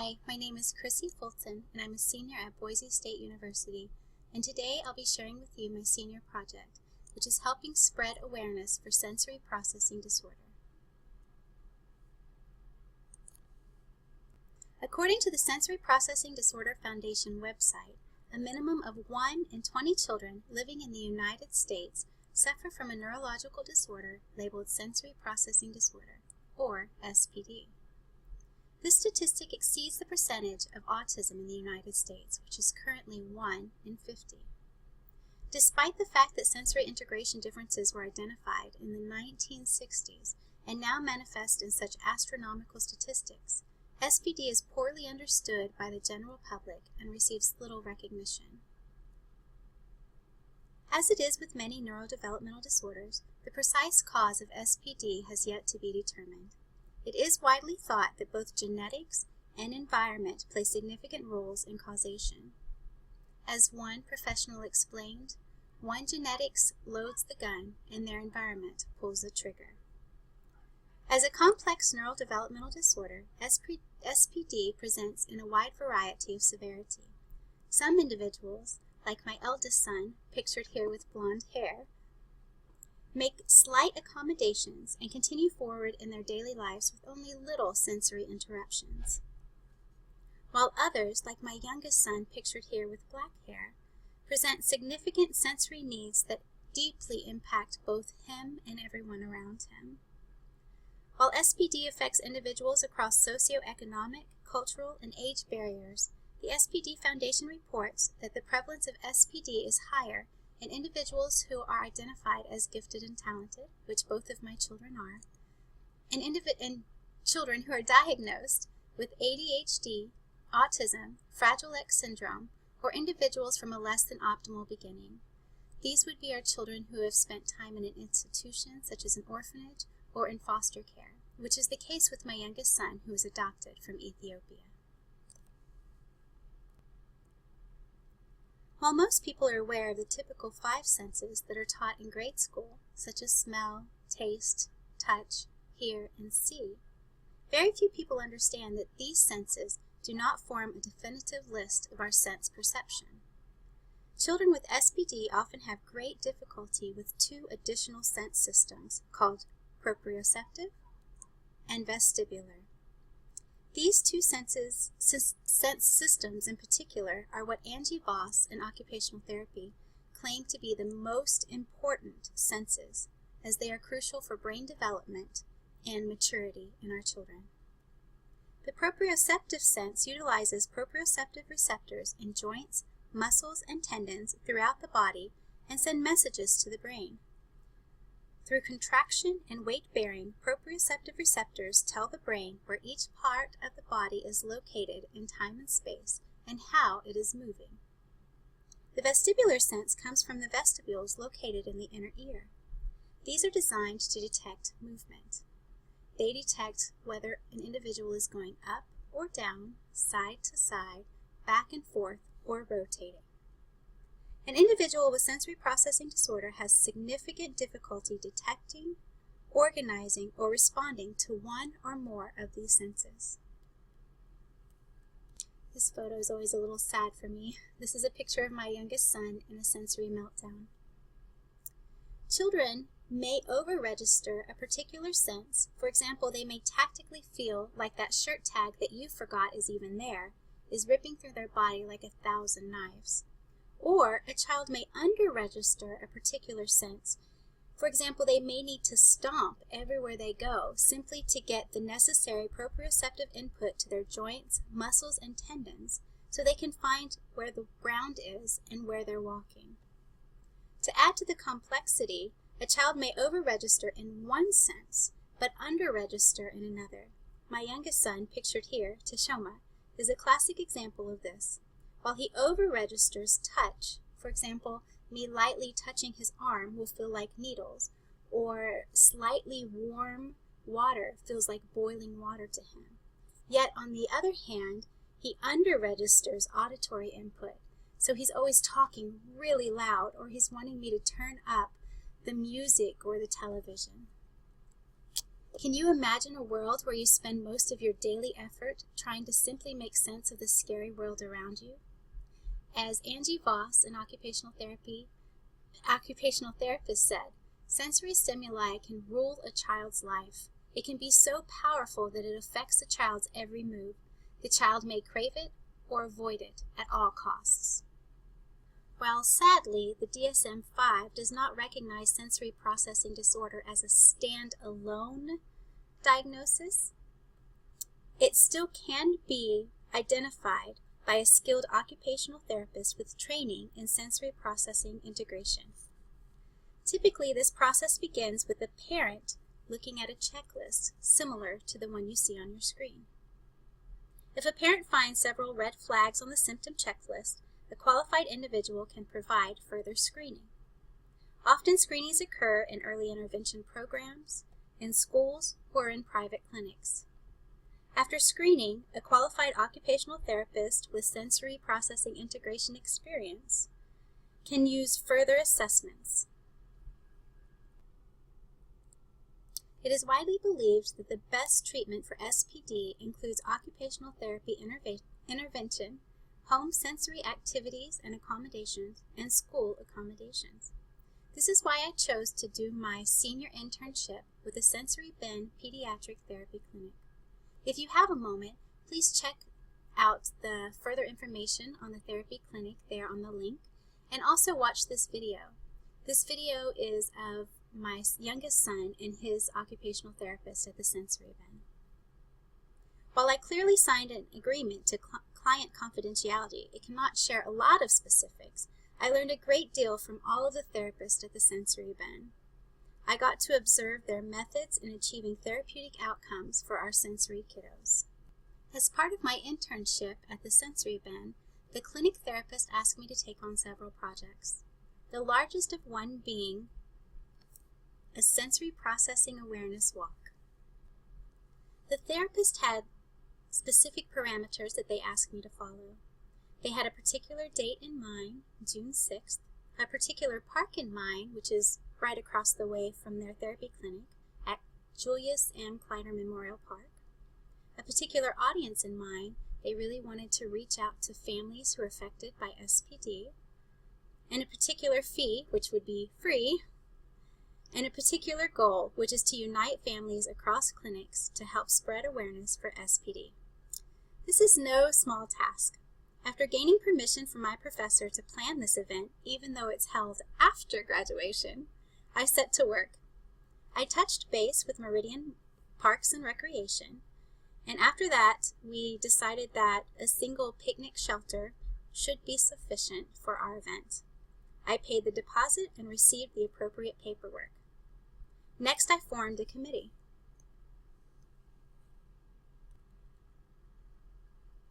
Hi, my name is Chrissy Fulton, and I'm a senior at Boise State University, and today I'll be sharing with you my senior project, which is helping spread awareness for sensory processing disorder. According to the Sensory Processing Disorder Foundation website, a minimum of 1 in 20 children living in the United States suffer from a neurological disorder labeled sensory processing disorder, or SPD. This statistic exceeds the percentage of autism in the United States, which is currently 1 in 50. Despite the fact that sensory integration differences were identified in the 1960s and now manifest in such astronomical statistics, SPD is poorly understood by the general public and receives little recognition. As it is with many neurodevelopmental disorders, the precise cause of SPD has yet to be determined. It is widely thought that both genetics and environment play significant roles in causation. As one professional explained, one genetics loads the gun and their environment pulls the trigger. As a complex neurodevelopmental disorder, SPD presents in a wide variety of severity. Some individuals, like my eldest son, pictured here with blonde hair, make slight accommodations and continue forward in their daily lives with only little sensory interruptions. While others, like my youngest son, pictured here with black hair, present significant sensory needs that deeply impact both him and everyone around him. While SPD affects individuals across socioeconomic, cultural, and age barriers, the SPD Foundation reports that the prevalence of SPD is higher in individuals who are identified as gifted and talented, which both of my children are, and children who are diagnosed with ADHD, autism, Fragile X syndrome, or individuals from a less than optimal beginning. These would be our children who have spent time in an institution, such as an orphanage, or in foster care, which is the case with my youngest son, who was adopted from Ethiopia. While most people are aware of the typical 5 senses that are taught in grade school, such as smell, taste, touch, hear, and see, very few people understand that these senses do not form a definitive list of our sense perception. Children with SPD often have great difficulty with 2 additional sense systems called proprioceptive and vestibular. These 2 sense systems in particular are what Angie Voss in occupational therapy claimed to be the most important senses, as they are crucial for brain development and maturity in our children. The proprioceptive sense utilizes proprioceptive receptors in joints, muscles, and tendons throughout the body and send messages to the brain. Through contraction and weight-bearing, proprioceptive receptors tell the brain where each part of the body is located in time and space and how it is moving. The vestibular sense comes from the vestibules located in the inner ear. These are designed to detect movement. They detect whether an individual is going up or down, side to side, back and forth, or rotating. An individual with sensory processing disorder has significant difficulty detecting, organizing, or responding to one or more of these senses. This photo is always a little sad for me. This is a picture of my youngest son in a sensory meltdown. Children may over-register a particular sense. For example, they may tactically feel like that shirt tag that you forgot is even there is ripping through their body like 1,000 knives. Or a child may under-register a particular sense. For example, they may need to stomp everywhere they go simply to get the necessary proprioceptive input to their joints, muscles, and tendons so they can find where the ground is and where they're walking. To add to the complexity, a child may over-register in one sense but under-register in another. My youngest son, pictured here, Tashoma, is a classic example of this. While he over-registers touch, for example, me lightly touching his arm will feel like needles, or slightly warm water feels like boiling water to him. Yet, on the other hand, he under-registers auditory input, so he's always talking really loud, or he's wanting me to turn up the music or the television. Can you imagine a world where you spend most of your daily effort trying to simply make sense of the scary world around you? As Angie Voss, an occupational therapist said, sensory stimuli can rule a child's life. It can be so powerful that it affects the child's every move. The child may crave it or avoid it at all costs. While sadly, the DSM-5 does not recognize sensory processing disorder as a stand-alone diagnosis, it still can be identified by a skilled occupational therapist with training in sensory processing integration. Typically, this process begins with the parent looking at a checklist similar to the one you see on your screen. If a parent finds several red flags on the symptom checklist, a qualified individual can provide further screening. Often screenings occur in early intervention programs, in schools, or in private clinics. After screening, a qualified occupational therapist with sensory processing integration experience can use further assessments. It is widely believed that the best treatment for SPD includes occupational therapy intervention, home sensory activities and accommodations, and school accommodations. This is why I chose to do my senior internship with the Sensory Bend Pediatric Therapy Clinic. If you have a moment, please check out the further information on the therapy clinic there on the link, and also watch this video. This video is of my youngest son and his occupational therapist at the Sensory Bend. While I clearly signed an agreement to client confidentiality, it cannot share a lot of specifics. I learned a great deal from all of the therapists at the Sensory Bend. I got to observe their methods in achieving therapeutic outcomes for our sensory kiddos. As part of my internship at the Sensory Bend, the clinic therapist asked me to take on several projects, the largest of one being a sensory processing awareness walk. The therapist had specific parameters that they asked me to follow. They had a particular date in mind, June 6th, a particular park in mind, which is right across the way from their therapy clinic at Julius M. Kleiner Memorial Park, a particular audience in mind. They really wanted to reach out to families who are affected by SPD, and a particular fee, which would be free, and a particular goal, which is to unite families across clinics to help spread awareness for SPD. This is no small task. After gaining permission from my professor to plan this event, even though it's held after graduation, I set to work. I touched base with Meridian Parks and Recreation, and after that, we decided that a single picnic shelter should be sufficient for our event. I paid the deposit and received the appropriate paperwork. Next, I formed a committee.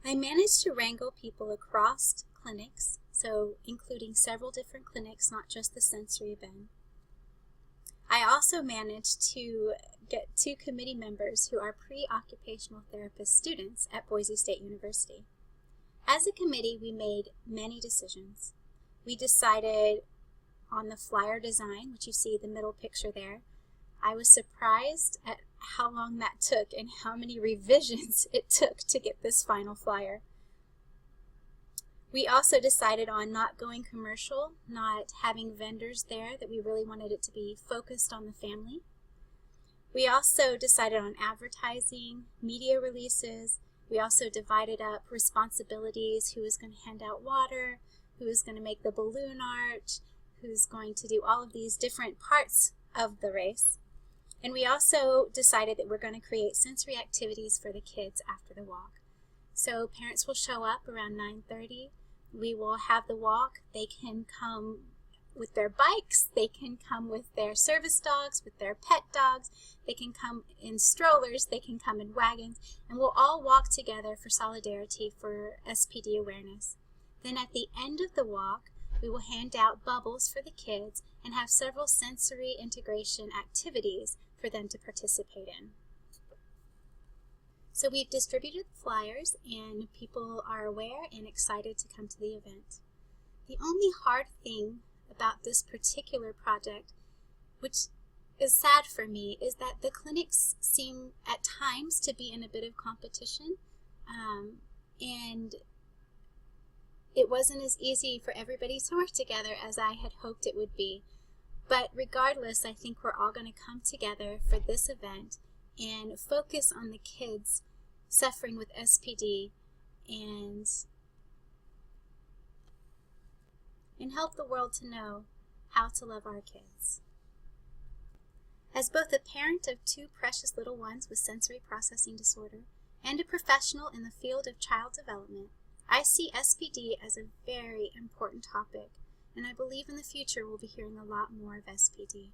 I managed to wrangle people across clinics, so including several different clinics, not just the Sensory Bend. I also managed to get 2 committee members who are pre-occupational therapist students at Boise State University. As a committee, we made many decisions. We decided on the flyer design, which you see the middle picture there. I was surprised at how long that took and how many revisions it took to get this final flyer. We also decided on not going commercial, not having vendors there, that we really wanted it to be focused on the family. We also decided on advertising, media releases. We also divided up responsibilities, who was going to hand out water, who was going to make the balloon arch, who's going to do all of these different parts of the race. And we also decided that we're going to create sensory activities for the kids after the walk. So parents will show up around 9:30. We will have the walk. They can come with their bikes. They can come with their service dogs, with their pet dogs. They can come in strollers. They can come in wagons. And we'll all walk together for solidarity, for SPD awareness. Then at the end of the walk, we will hand out bubbles for the kids and have several sensory integration activities for them to participate in. So we've distributed flyers and people are aware and excited to come to the event. The only hard thing about this particular project, which is sad for me is that the clinics seem at times to be in a bit of competition, and it wasn't as easy for everybody to work together as I had hoped it would be. But regardless, I think we're all going to come together for this event and focus on the kids suffering with SPD and help the world to know how to love our kids. As both a parent of two precious little ones with sensory processing disorder and a professional in the field of child development, I see SPD as a very important topic, and I believe in the future we'll be hearing a lot more of SPD.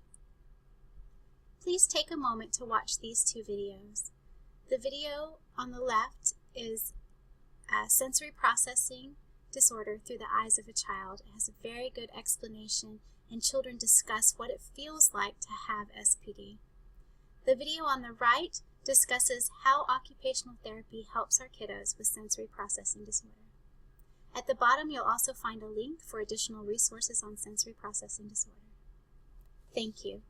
Please take a moment to watch these two videos. The video on the left is sensory processing disorder through the eyes of a child. It has a very good explanation, and children discuss what it feels like to have SPD. The video on the right discusses how occupational therapy helps our kiddos with sensory processing disorder. At the bottom, you'll also find a link for additional resources on sensory processing disorder. Thank you.